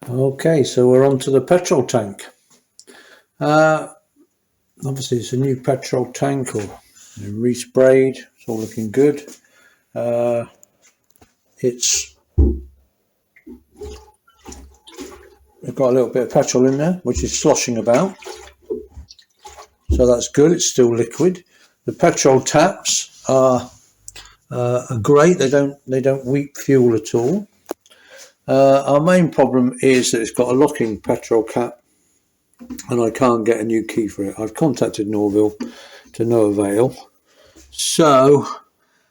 Okay, so we're on to the petrol tank. Obviously it's a new petrol tank, or resprayed. It's all looking good. It's got a little bit of petrol in there, which is sloshing about, so that's good. It's still liquid. The petrol taps are great. They don't weep fuel at all. Our main problem is that it's got a locking petrol cap, and I can't get a new key for it. I've contacted Norvil to no avail. So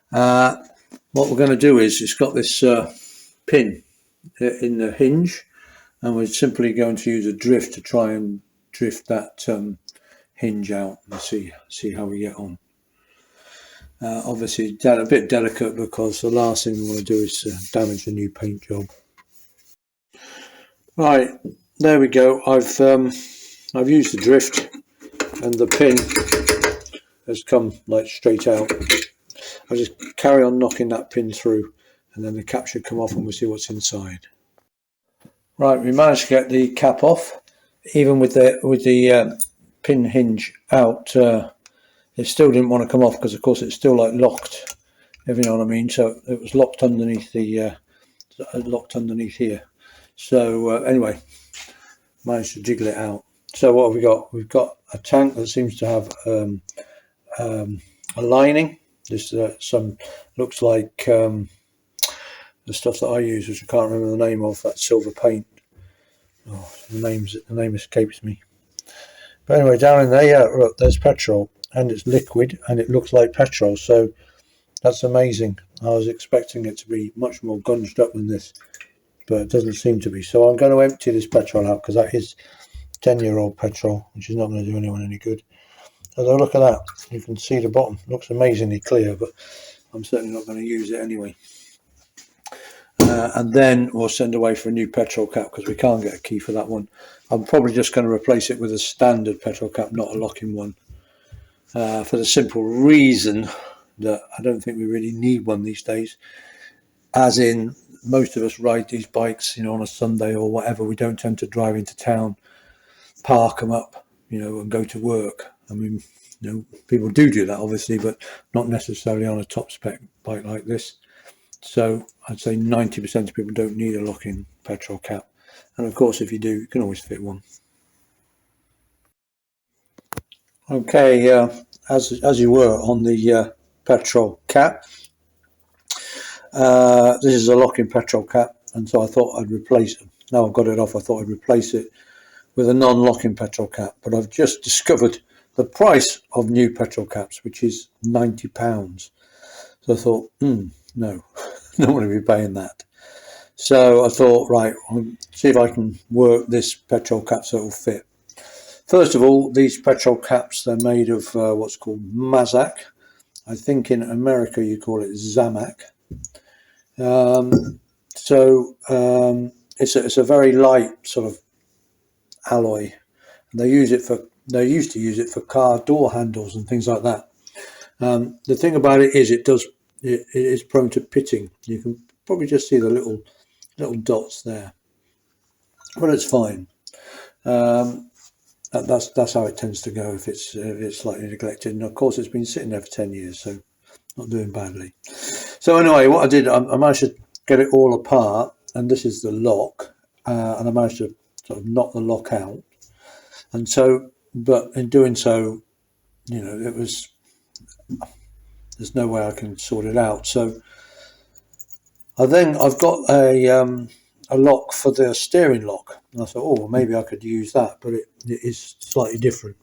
what we're going to do is, it's got this pin in the hinge, and we're simply going to use a drift to try and drift that hinge out and see how we get on. Obviously a bit delicate, because the last thing we want to do is damage the new paint job. Right, there we go. I've used the drift, and the pin has come like straight out. I'll just carry on knocking that pin through, and then the cap should come off, and we'll see what's inside. Right, we managed to get the cap off, even with the pin hinge out. It still didn't want to come off, because of course it's still like locked, if you know what I mean. So it was locked underneath here. So anyway, managed to jiggle it out. So what have we got? We've got a tank that seems to have a lining. This some looks like the stuff that I use, which I can't remember the name of. That silver paint. Oh, the name escapes me. But anyway, down in there, yeah, look, there's petrol, and it's liquid, and it looks like petrol. So that's amazing. I was expecting it to be much more gunged up than this, but it doesn't seem to be. So I'm going to empty this petrol out, because that is 10-year-old petrol, which is not going to do anyone any good. Although look at that, you can see the bottom. It looks amazingly clear, but I'm certainly not going to use it anyway. And then we'll send away for a new petrol cap, because we can't get a key for that one. I'm probably just going to replace it with a standard petrol cap, not a locking one, for the simple reason that I don't think we really need one these days. As in, most of us ride these bikes, on a Sunday or whatever. We don't tend to drive into town, park them up, and go to work. I mean, people do that obviously, but not necessarily on a top spec bike like this. So I'd say 90% of people don't need a locking petrol cap, and of course if you do, you can always fit one. Okay, as you were on the petrol cap, this is a locking petrol cap, and so I thought I'd replace it. Now I've got it off, I thought I'd replace it with a non-locking petrol cap, but I've just discovered the price of new petrol caps, which is £90. So I thought, no, don't want to be paying that. So I thought, right, I'll see if I can work this petrol cap so it'll fit. First of all, these petrol caps, they're made of what's called Mazak. I think in America you call it Zamac. It's a very light sort of alloy. They used to use it for car door handles and things like that. The thing about it is, it is prone to pitting. You can probably just see the little dots there, but it's fine. That's how it tends to go if it's slightly neglected. And of course, it's been sitting there for 10 years, so not doing badly. So anyway, what I did, I managed to get it all apart, and this is the lock, and I managed to sort of knock the lock out. And so, but in doing so, there's no way I can sort it out. So I've got a lock for the steering lock, and I thought, oh, well, maybe I could use that, but it is slightly different.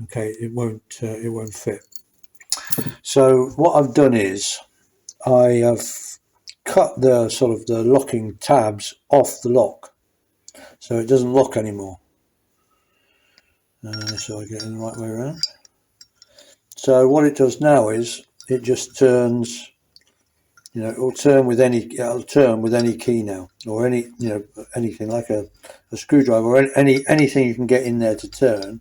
Okay, it won't fit. So what I've done is I have cut the locking tabs off the lock, so it doesn't lock anymore. So I get it the right way around. So what it does now is it just turns. It'll turn with any key now, or anything like a screwdriver, or anything you can get in there to turn.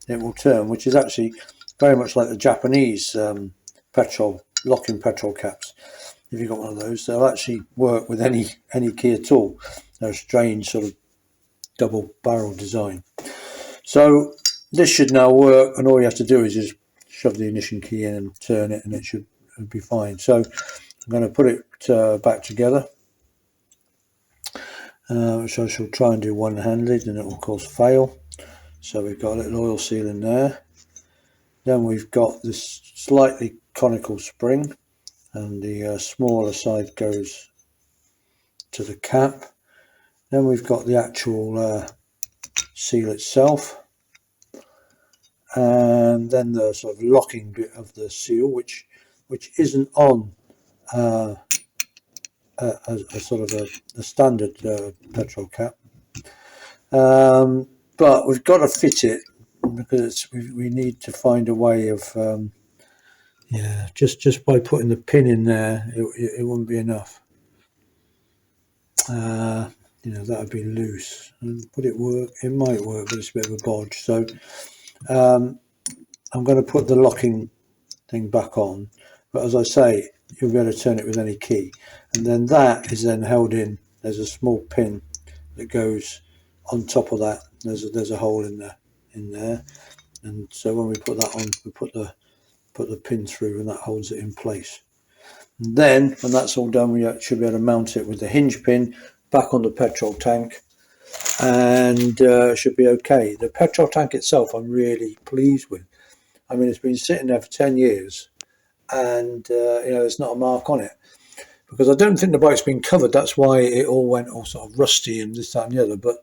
It will turn, which is actually very much like the Japanese locking petrol caps. If you've got one of those, they'll actually work with any key at all. They're a strange sort of double barrel design. So this should now work, and all you have to do is just shove the ignition key in and turn it, and it should be fine. So I'm going to put it back together, which I shall try and do one-handed, and it will of course fail. So we've got a little oil seal in there. Then we've got this slightly conical spring, and the smaller side goes to the cap. Then we've got the actual seal itself, and then the sort of locking bit of the seal, which isn't on a sort of a standard petrol cap, but we've got to fit it because we need to find a way of yeah, just by putting the pin in there, it wouldn't be enough. You know, that would be loose. And would it work? It might work, but it's a bit of a bodge. So I'm going to put the locking thing back on, but as I say, you'll be able to turn it with any key, and then that is then held in. There's a small pin that goes on top of that. There's a hole in there, and so when we put that on, we put the pin through, and that holds it in place. And then when that's all done, we should be able to mount it with the hinge pin back on the petrol tank, and should be okay. The petrol tank itself I'm really pleased with. I mean, it's been sitting there for 10 years, and you know, there's not a mark on it, because I don't think the bike's been covered. That's why it all went all sort of rusty and this, that and the other, but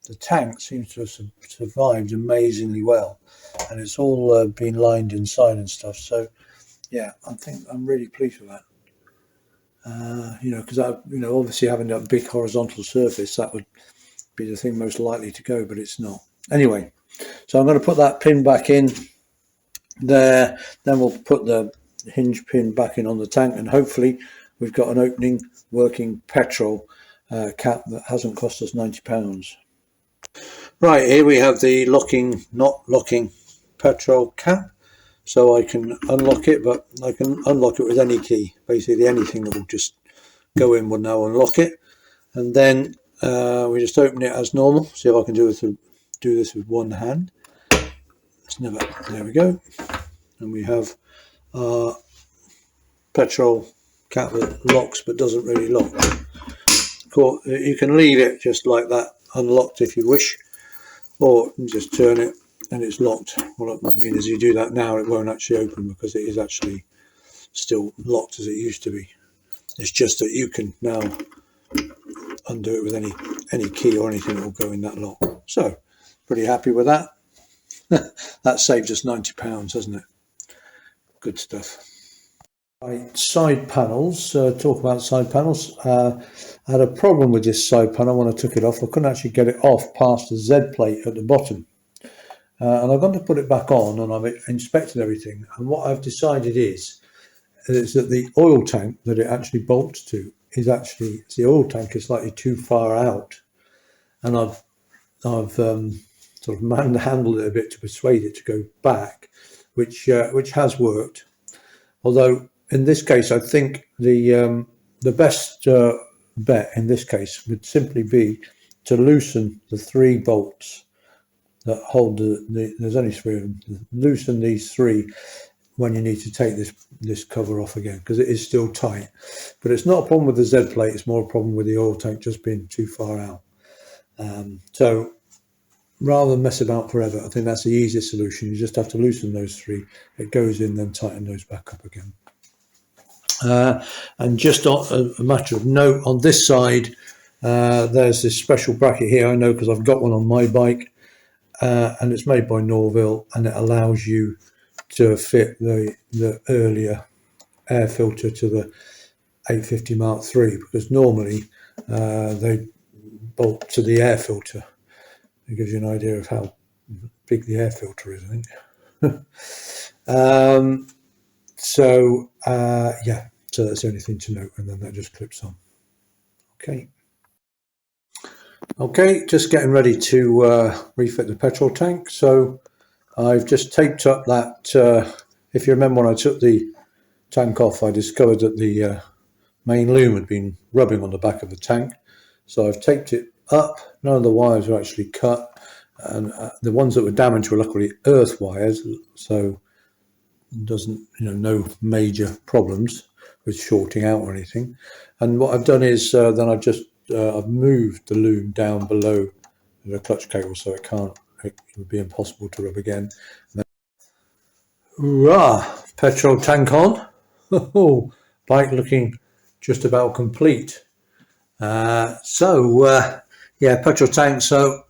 the tank seems to have survived amazingly well, and it's all been lined inside and stuff. So yeah, I think I'm really pleased with that. You know, because obviously having that big horizontal surface, that would be the thing most likely to go, but it's not. Anyway, so I'm going to put that pin back in there, then we'll put the hinge pin back in on the tank, and hopefully we've got an opening working petrol cap that hasn't cost us £90. Right, here we have the not locking petrol cap. So I can unlock it, but I can unlock it with any key. Basically anything that will just go in will now unlock it. And then we just open it as normal. See if I can do this with one hand. There we go. And we have our petrol cap that locks but doesn't really lock. Of course, you can leave it just like that, unlocked if you wish, or just turn it and it's locked. Well, I mean, as you do that now, it won't actually open because it is actually still locked as it used to be. It's just that you can now undo it with any key or anything that will go in that lock. So, pretty happy with that. That saved us £90, hasn't it? Good stuff. Right, side panels. Talk about side panels. I had a problem with this side panel when I took it off. I couldn't actually get it off past the Z plate at the bottom. And I've gone to put it back on, and I've inspected everything. And what I've decided is that the oil tank that it actually bolts to is actually, the oil tank is slightly too far out. And I've sort of manhandled it a bit to persuade it to go back, which has worked. Although in this case, I think the best bet in this case would simply be to loosen the 3 bolts that hold there's only 3 of them. Loosen these 3 when you need to take this cover off again, because it is still tight. But it's not a problem with the Z plate, it's more a problem with the oil tank just being too far out. So rather than mess about forever, I think that's the easiest solution. You just have to loosen those 3. It goes in, then tighten those back up again. And just on a matter of note, on this side, there's this special bracket here. I know because I've got one on my bike. And it's made by Norvil, and it allows you to fit the earlier air filter to the 850 Mark III, because normally they bolt to the air filter. It gives you an idea of how big the air filter is, I think. Yeah, so that's the only thing to note, and then that just clips on. Okay, just getting ready to refit the petrol tank. So I've just taped up that, if you remember when I took the tank off, I discovered that the main loom had been rubbing on the back of the tank. So I've taped it up. None of the wires were actually cut, and the ones that were damaged were luckily earth wires, so it doesn't, no major problems with shorting out or anything. And what I've done is then I've moved the loom down below the clutch cable, so it would be impossible to rub again. Hurrah! Petrol tank on. Bike looking just about complete. Yeah, petrol tank. So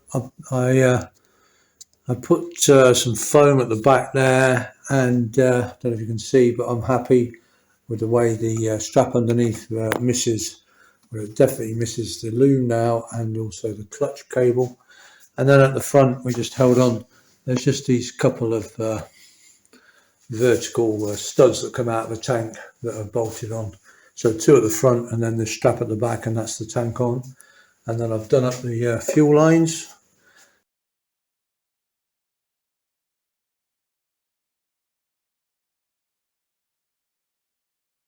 I put some foam at the back there, and don't know if you can see, but I'm happy with the way the strap underneath misses. Well, it definitely misses the loom now, and also the clutch cable. And then at the front, we just held on. There's just these couple of vertical studs that come out of the tank that are bolted on. So 2 at the front, and then the strap at the back, and that's the tank on. And then I've done up the fuel lines